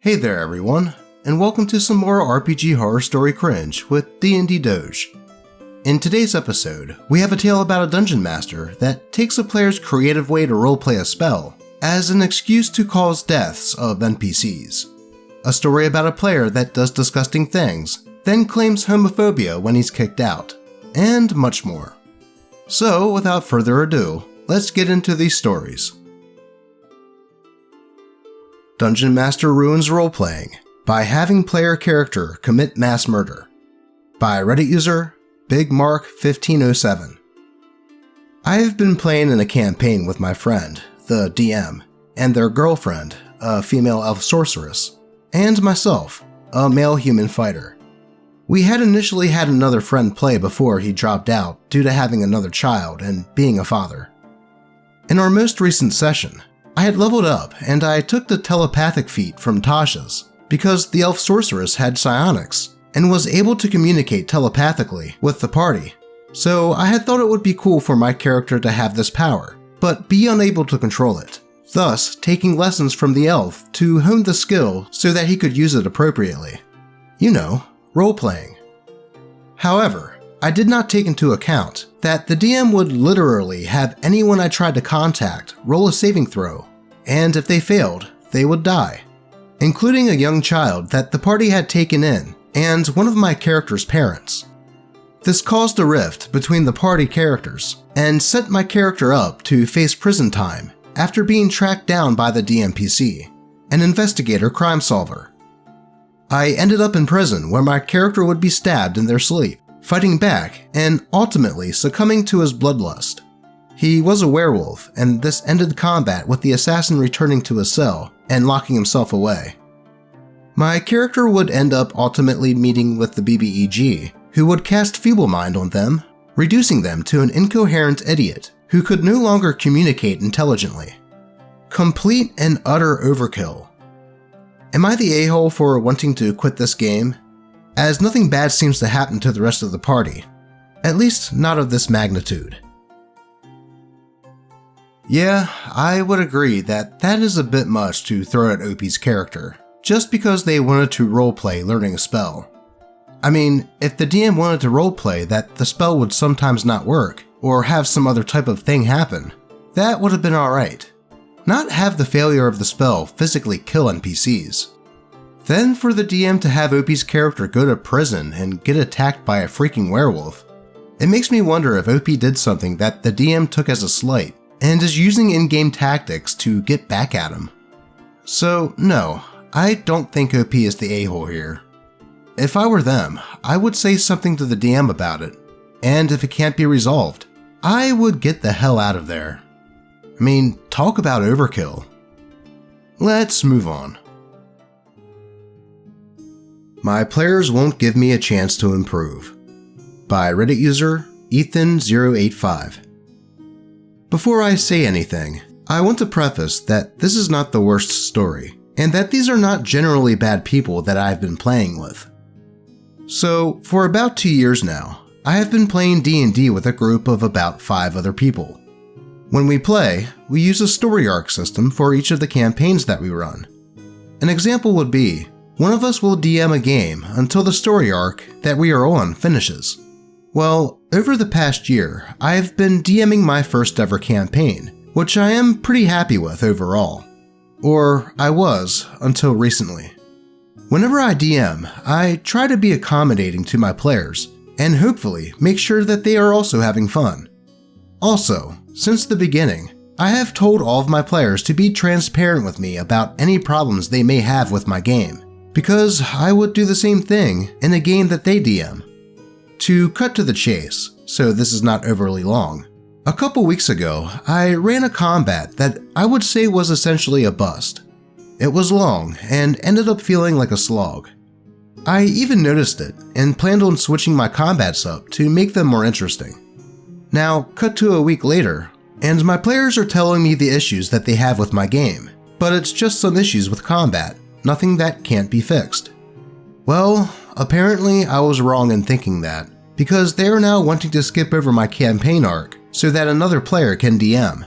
Hey there everyone, and welcome to some more RPG horror story cringe with DnD Doge. In today's episode, we have a tale about a dungeon master that takes a player's creative way to roleplay a spell as an excuse to cause deaths of NPCs. A story about a player that does disgusting things, then claims homophobia when he's kicked out, and much more. So, without further ado, let's get into these stories. Dungeon Master Ruins Roleplaying by having player character commit mass murder. By Reddit user BigMark1507. I have been playing in a campaign with my friend, the DM, and their girlfriend, a female elf sorceress, and myself, a male human fighter. We had initially had another friend play before he dropped out due to having another child and being a father. In our most recent session, I had leveled up and I took the telepathic feat from Tasha's because the elf sorceress had psionics and was able to communicate telepathically with the party. So I had thought it would be cool for my character to have this power, but be unable to control it, thus taking lessons from the elf to hone the skill so that he could use it appropriately. You know, role-playing. However, I did not take into account that the DM would literally have anyone I tried to contact roll a saving throw, and if they failed, they would die, including a young child that the party had taken in and one of my character's parents. This caused a rift between the party characters and set my character up to face prison time after being tracked down by the DMPC, an investigator crime solver. I ended up in prison where my character would be stabbed in their sleep, fighting back and ultimately succumbing to his bloodlust. He was a werewolf, and this ended combat with the assassin returning to his cell and locking himself away. My character would end up ultimately meeting with the BBEG, who would cast Feeble Mind on them, reducing them to an incoherent idiot who could no longer communicate intelligently. Complete and utter overkill. Am I the a-hole for wanting to quit this game? As nothing bad seems to happen to the rest of the party, at least not of this magnitude. Yeah, I would agree that is a bit much to throw at OP's character, just because they wanted to roleplay learning a spell. I mean, if the DM wanted to roleplay that the spell would sometimes not work, or have some other type of thing happen, that would have been alright. Not have the failure of the spell physically kill NPCs. Then for the DM to have OP's character go to prison and get attacked by a freaking werewolf. It makes me wonder if OP did something that the DM took as a slight and is using in-game tactics to get back at him. So no, I don't think OP is the a-hole here. If I were them, I would say something to the DM about it, and if it can't be resolved, I would get the hell out of there. I mean, talk about overkill. Let's move on. My players won't give me a chance to improve. By Reddit user Ethan085. Before I say anything, I want to preface that this is not the worst story, and that these are not generally bad people that I've been playing with. So, for about 2 years now, I have been playing D&D with a group of about 5 other people. When we play, we use a story arc system for each of the campaigns that we run. An example would be, one of us will DM a game until the story arc that we are on finishes. Well, over the past year, I have been DMing my first ever campaign, which I am pretty happy with overall. Or I was, until recently. Whenever I DM, I try to be accommodating to my players, and hopefully make sure that they are also having fun. Also, since the beginning, I have told all of my players to be transparent with me about any problems they may have with my game, because I would do the same thing in a game that they DM. To cut to the chase, so this is not overly long, a couple weeks ago, I ran a combat that I would say was essentially a bust. It was long and ended up feeling like a slog. I even noticed it and planned on switching my combats up to make them more interesting. Now, cut to a week later, and my players are telling me the issues that they have with my game, but it's just some issues with combat, nothing that can't be fixed. Well, apparently I was wrong in thinking that, because they are now wanting to skip over my campaign arc so that another player can DM.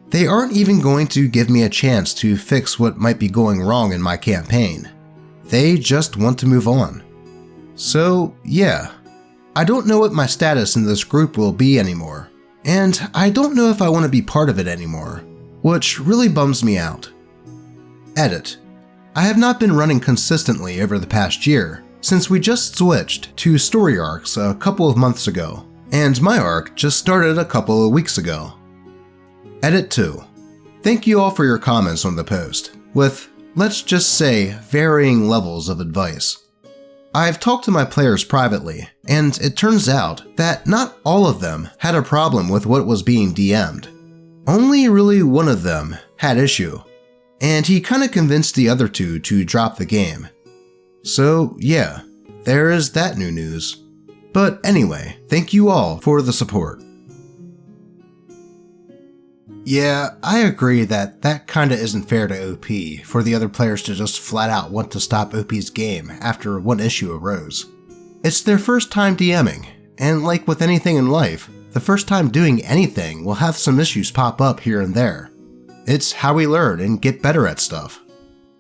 They aren't even going to give me a chance to fix what might be going wrong in my campaign. They just want to move on. So yeah, I don't know what my status in this group will be anymore, and I don't know if I want to be part of it anymore, which really bums me out. Edit. I have not been running consistently over the past year, since we just switched to story arcs a couple of months ago, and my arc just started a couple of weeks ago. Edit 2. Thank you all for your comments on the post, with, let's just say, varying levels of advice. I've talked to my players privately, and it turns out that not all of them had a problem with what was being DM'd. Only really one of them had issue, and he kinda convinced the other two to drop the game. So yeah, there is that new news. But anyway, thank you all for the support. Yeah, I agree that kinda isn't fair to OP for the other players to just flat out want to stop OP's game after one issue arose. It's their first time DMing, and like with anything in life, the first time doing anything will have some issues pop up here and there. It's how we learn and get better at stuff.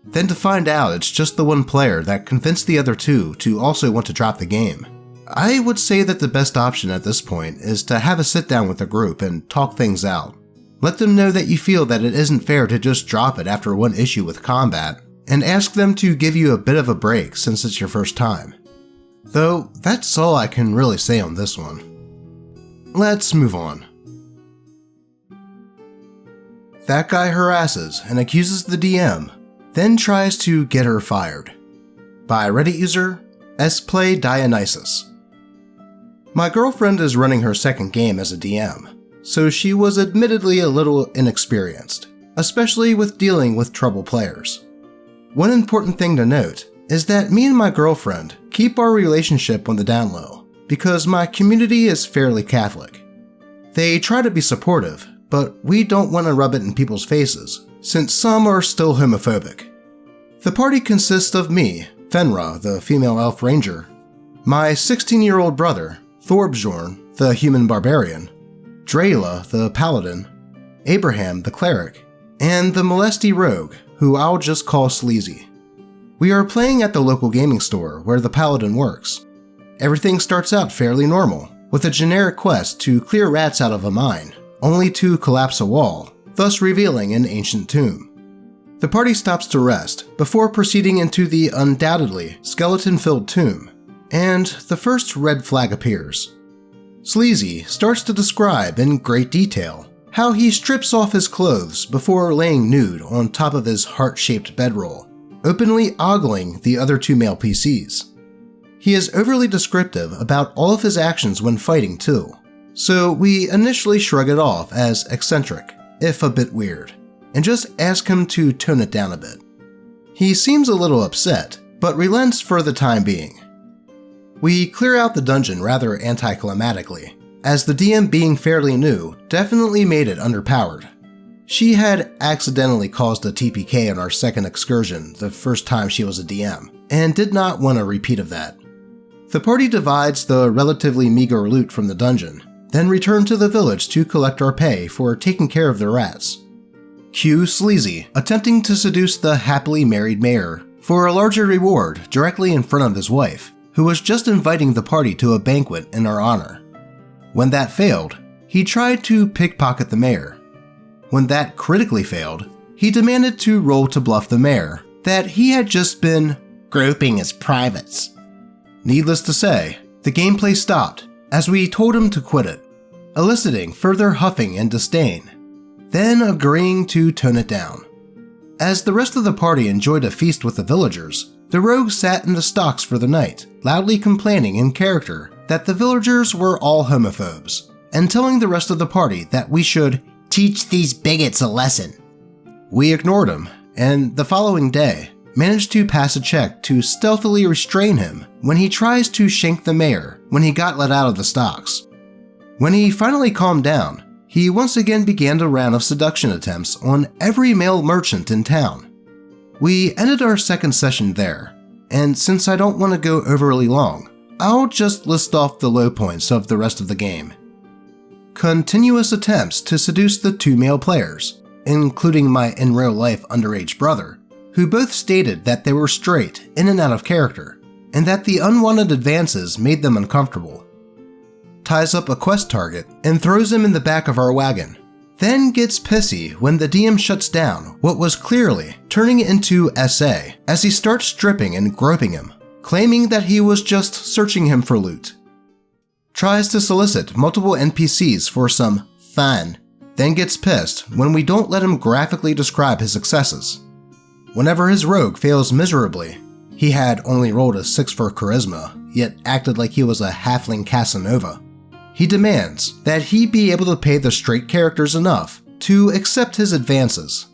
Then to find out it's just the one player that convinced the other two to also want to drop the game. I would say that the best option at this point is to have a sit down with the group and talk things out. Let them know that you feel that it isn't fair to just drop it after one issue with combat, and ask them to give you a bit of a break since it's your first time. Though, that's all I can really say on this one. Let's move on. That guy harasses and accuses the DM, then tries to get her fired. By Reddit user, splay Dionysus. My girlfriend is running her second game as a DM, so she was admittedly a little inexperienced, especially with dealing with trouble players. One important thing to note is that me and my girlfriend keep our relationship on the down low because my community is fairly Catholic. They try to be supportive, but we don't want to rub it in people's faces, since some are still homophobic. The party consists of me, Fenra, the female elf ranger, my 16-year-old brother, Thorbjorn, the human barbarian, Drayla, the paladin, Abraham, the cleric, and the molesty rogue, who I'll just call Sleazy. We are playing at the local gaming store where the paladin works. Everything starts out fairly normal, with a generic quest to clear rats out of a mine, only to collapse a wall, thus revealing an ancient tomb. The party stops to rest before proceeding into the undoubtedly skeleton-filled tomb, and the first red flag appears. Sleazy starts to describe in great detail how he strips off his clothes before laying nude on top of his heart-shaped bedroll, openly ogling the other two male PCs. He is overly descriptive about all of his actions when fighting too, so we initially shrug it off as eccentric, if a bit weird, and just ask him to tone it down a bit. He seems a little upset, but relents for the time being. We clear out the dungeon rather anticlimactically, as the DM being fairly new definitely made it underpowered. She had accidentally caused a TPK on our second excursion the first time she was a DM, and did not want a repeat of that. The party divides the relatively meager loot from the dungeon, then return to the village to collect our pay for taking care of the rats. Cue Sleazy attempting to seduce the happily married mayor for a larger reward directly in front of his wife, who was just inviting the party to a banquet in our honor. When that failed, he tried to pickpocket the mayor. When that critically failed, he demanded to roll to bluff the mayor that he had just been groping his privates. Needless to say, the gameplay stopped as we told him to quit it, eliciting further huffing and disdain, then agreeing to tone it down. As the rest of the party enjoyed a feast with the villagers, the rogue sat in the stocks for the night, loudly complaining in character that the villagers were all homophobes, and telling the rest of the party that we should teach these bigots a lesson. We ignored him, and the following day, managed to pass a check to stealthily restrain him when he tries to shank the mayor when he got let out of the stocks. When he finally calmed down, he once again began a round of seduction attempts on every male merchant in town. We ended our second session there, and since I don't want to go overly long, I'll just list off the low points of the rest of the game. continuous attempts to seduce the two male players, including my in real life underage brother, who both stated that they were straight in and out of character, and that the unwanted advances made them uncomfortable. Ties up a quest target and throws him in the back of our wagon, then gets pissy when the DM shuts down what was clearly turning into SA as he starts stripping and groping him, claiming that he was just searching him for loot. Tries to solicit multiple NPCs for some fun, then gets pissed when we don't let him graphically describe his successes. Whenever his rogue fails miserably, he had only rolled a 6 for charisma, yet acted like he was a halfling Casanova. He demands that he be able to pay the straight characters enough to accept his advances,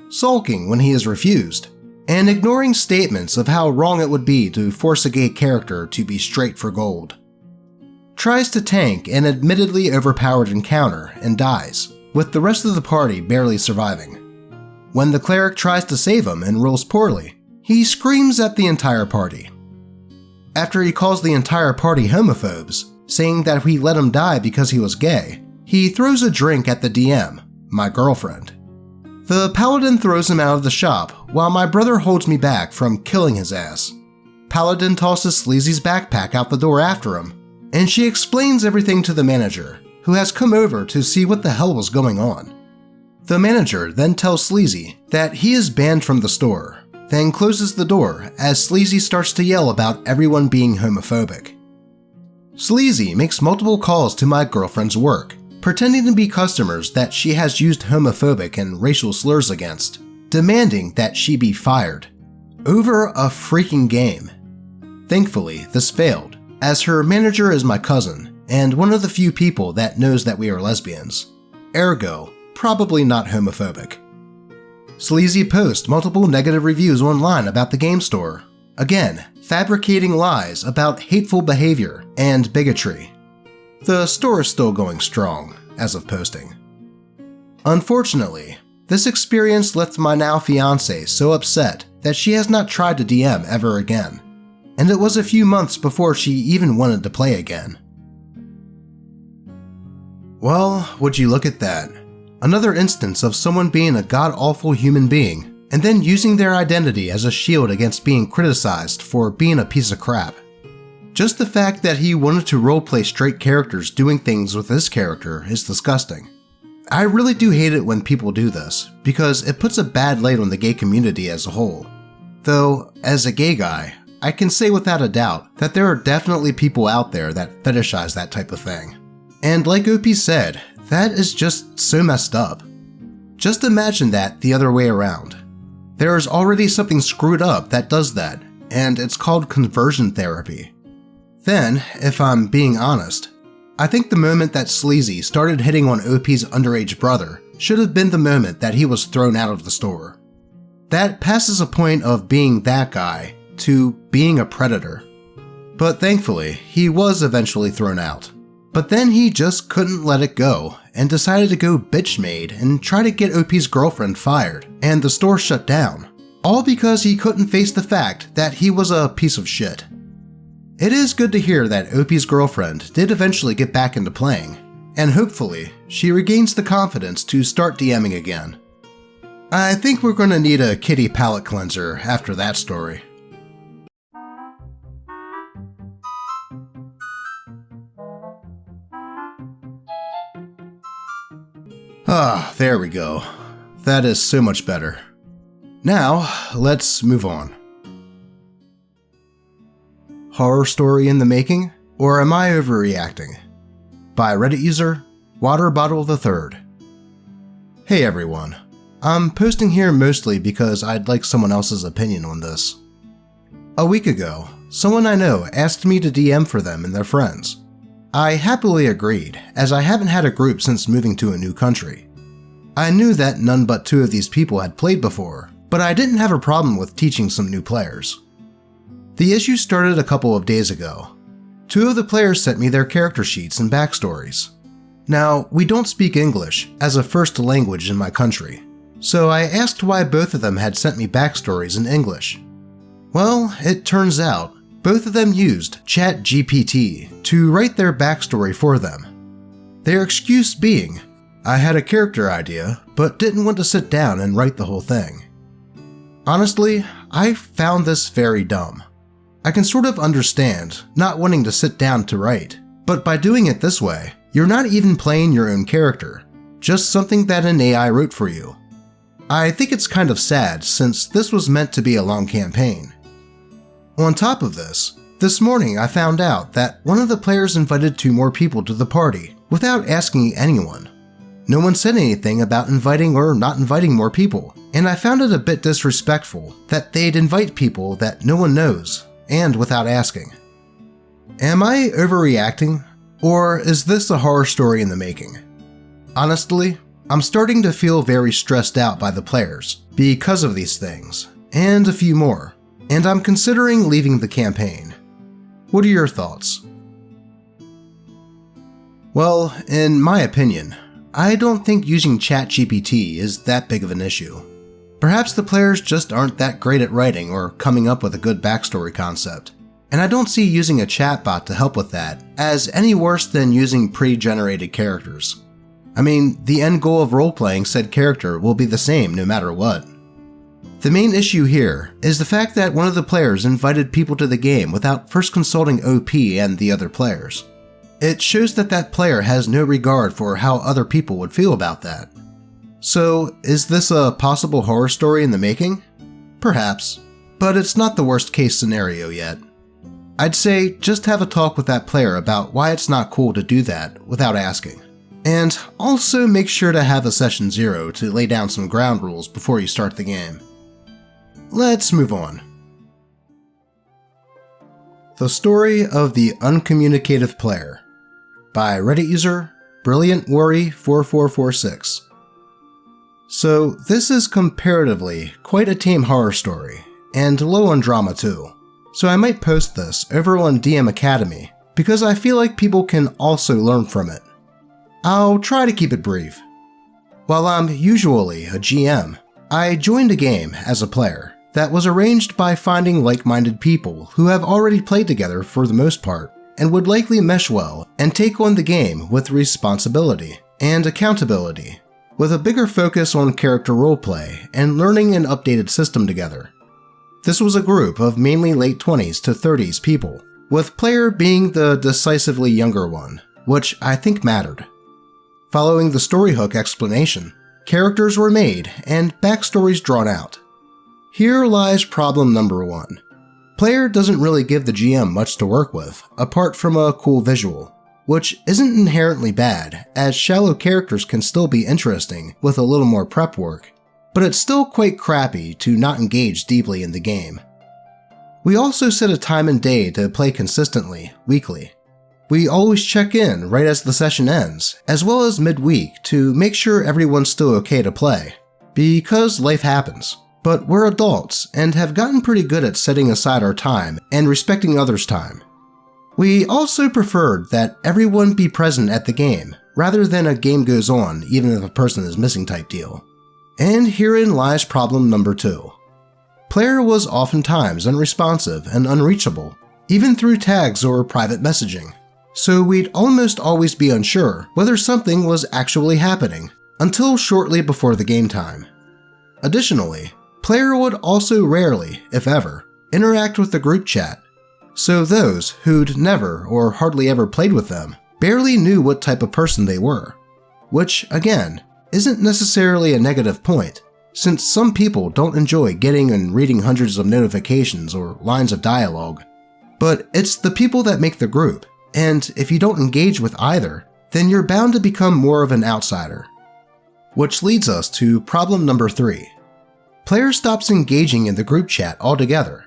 sulking when he is refused, and ignoring statements of how wrong it would be to force a gay character to be straight for gold. Tries to tank an admittedly overpowered encounter and dies, with the rest of the party barely surviving. When the cleric tries to save him and rolls poorly, he screams at the entire party. After he calls the entire party homophobes, saying that we let him die because he was gay, he throws a drink at the DM, my girlfriend. The paladin throws him out of the shop while my brother holds me back from killing his ass. Paladin tosses Sleazy's backpack out the door after him, and she explains everything to the manager, who has come over to see what the hell was going on. The manager then tells Sleazy that he is banned from the store, then closes the door as Sleazy starts to yell about everyone being homophobic. Sleazy makes multiple calls to my girlfriend's work, pretending to be customers that she has used homophobic and racial slurs against, demanding that she be fired. Over a freaking game. Thankfully, this failed, as her manager is my cousin, and one of the few people that knows that we are lesbians. Ergo, probably not homophobic. Sleazy posts multiple negative reviews online about the game store, again, fabricating lies about hateful behavior and bigotry. The store is still going strong, as of posting. Unfortunately, this experience left my now fiancé so upset that she has not tried to DM ever again, and it was a few months before she even wanted to play again. Well, would you look at that? Another instance of someone being a god-awful human being and then using their identity as a shield against being criticized for being a piece of crap. Just the fact that he wanted to roleplay straight characters doing things with his character is disgusting. I really do hate it when people do this, because it puts a bad light on the gay community as a whole. Though, as a gay guy, I can say without a doubt that there are definitely people out there that fetishize that type of thing. And like OP said, that is just so messed up. Just imagine that the other way around. There is already something screwed up that does that, and it's called conversion therapy. Then, if I'm being honest, I think the moment that Sleazy started hitting on OP's underage brother should have been the moment that he was thrown out of the store. That passes a point of being that guy to being a predator. But thankfully, he was eventually thrown out. But then he just couldn't let it go and decided to go bitch-made and try to get OP's girlfriend fired and the store shut down, all because he couldn't face the fact that he was a piece of shit. It is good to hear that OP's girlfriend did eventually get back into playing, and hopefully she regains the confidence to start DMing again. I think we're gonna need a kitty palate cleanser after that story. Ah, there we go. That is so much better. Now, let's move on. Horror story in the making, or am I overreacting? By Reddit user, Water Bottle III. Hey everyone, I'm posting here mostly because I'd like someone else's opinion on this. A week ago, someone I know asked me to DM for them and their friends. I happily agreed, as I haven't had a group since moving to a new country. I knew that none but 2 of these people had played before, but I didn't have a problem with teaching some new players. The issue started a couple of days ago. 2 of the players sent me their character sheets and backstories. Now, we don't speak English as a first language in my country, so I asked why both of them had sent me backstories in English. Well, it turns out both of them used Chat GPT to write their backstory for them. Their excuse being, I had a character idea, but didn't want to sit down and write the whole thing. Honestly, I found this very dumb. I can sort of understand not wanting to sit down to write, but by doing it this way, you're not even playing your own character, just something that an AI wrote for you. I think it's kind of sad since this was meant to be a long campaign. On top of this morning I found out that one of the players invited 2 more people to the party without asking anyone. No one said anything about inviting or not inviting more people, and I found it a bit disrespectful that they'd invite people that no one knows, and without asking. Am I overreacting, or is this a horror story in the making? Honestly, I'm starting to feel very stressed out by the players because of these things, and a few more, and I'm considering leaving the campaign. What are your thoughts? Well, in my opinion, I don't think using Chat GPT is that big of an issue. Perhaps the players just aren't that great at writing or coming up with a good backstory concept, and I don't see using a chatbot to help with that as any worse than using pre-generated characters. I mean, the end goal of role-playing said character will be the same no matter what. The main issue here is the fact that one of the players invited people to the game without first consulting OP and the other players. It shows that that player has no regard for how other people would feel about that. So, is this a possible horror story in the making? Perhaps, but it's not the worst case scenario yet. I'd say just have a talk with that player about why it's not cool to do that without asking. And also make sure to have a session 0 to lay down some ground rules before you start the game. Let's move on. The Story of the Uncommunicative Player by Reddit user BrilliantWorry4446. So this is comparatively quite a tame horror story, and low on drama too. So I might post this over on DM Academy because I feel like people can also learn from it. I'll try to keep it brief. While I'm usually a GM, I joined a game as a player that was arranged by finding like-minded people who have already played together for the most part and would likely mesh well and take on the game with responsibility and accountability, with a bigger focus on character roleplay and learning an updated system together. This was a group of mainly late 20s to 30s people, with player being the decisively younger one, which I think mattered. Following the story hook explanation, characters were made and backstories drawn out. Here lies problem number 1. Player doesn't really give the GM much to work with, apart from a cool visual, which isn't inherently bad, as shallow characters can still be interesting with a little more prep work, but it's still quite crappy to not engage deeply in the game. We also set a time and day to play consistently, weekly. We always check in right as the session ends, as well as midweek to make sure everyone's still okay to play, because life happens. But we're adults and have gotten pretty good at setting aside our time and respecting others' time. We also preferred that everyone be present at the game, rather than a game goes on even if a person is missing type deal. And herein lies problem number 2. Player was oftentimes unresponsive and unreachable, even through tags or private messaging, so we'd almost always be unsure whether something was actually happening until shortly before the game time. Additionally, player would also rarely, if ever, interact with the group chat, so those who'd never or hardly ever played with them barely knew what type of person they were, which, again, isn't necessarily a negative point, since some people don't enjoy getting and reading hundreds of notifications or lines of dialogue, but it's the people that make the group, and if you don't engage with either, then you're bound to become more of an outsider. Which leads us to problem number 3. Player stops engaging in the group chat altogether.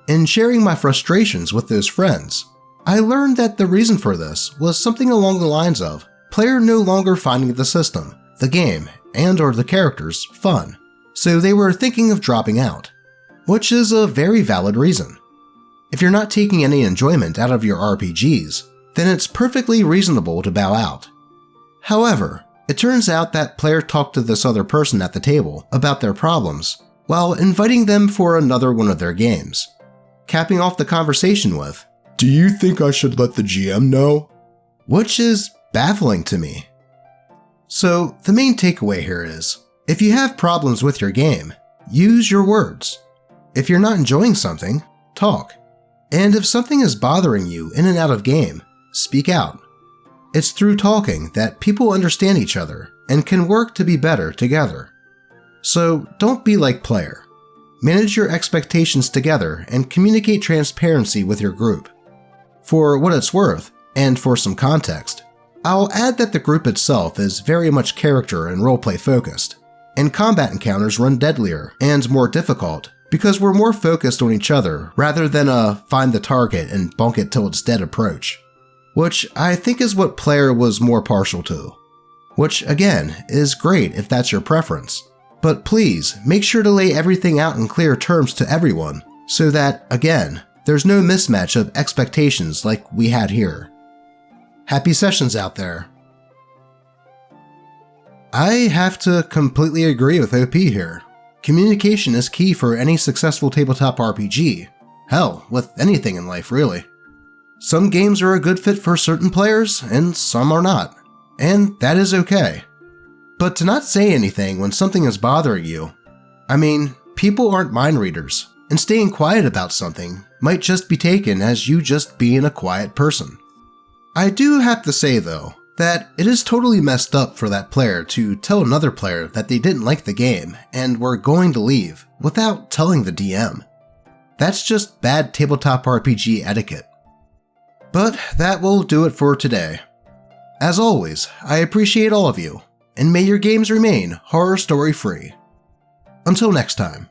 In sharing my frustrations with those friends, I learned that the reason for this was something along the lines of player no longer finding the system, the game, and or the characters fun, so they were thinking of dropping out, which is a very valid reason. If you're not taking any enjoyment out of your RPGs, then it's perfectly reasonable to bow out. However, it turns out that player talked to this other person at the table about their problems while inviting them for another one of their games, capping off the conversation with, "Do you think I should let the GM know?" Which is baffling to me. So the main takeaway here is, if you have problems with your game, use your words. If you're not enjoying something, talk. And if something is bothering you in and out of game, speak out. It's through talking that people understand each other and can work to be better together. So don't be like player. Manage your expectations together and communicate transparency with your group. For what it's worth, and for some context, I'll add that the group itself is very much character and roleplay focused, and combat encounters run deadlier and more difficult because we're more focused on each other rather than a find the target and bonk it till it's dead approach, which I think is what player was more partial to. Which again, is great if that's your preference, but please make sure to lay everything out in clear terms to everyone so that, again, there's no mismatch of expectations like we had here. Happy sessions out there. I have to completely agree with OP here. Communication is key for any successful tabletop RPG. Hell, with anything in life really. Some games are a good fit for certain players, and some are not. And that is okay. But to not say anything when something is bothering you, I mean, people aren't mind readers, and staying quiet about something might just be taken as you just being a quiet person. I do have to say though, that it is totally messed up for that player to tell another player that they didn't like the game and were going to leave without telling the DM. That's just bad tabletop RPG etiquette. But that will do it for today. As always, I appreciate all of you, and may your games remain horror story free. Until next time.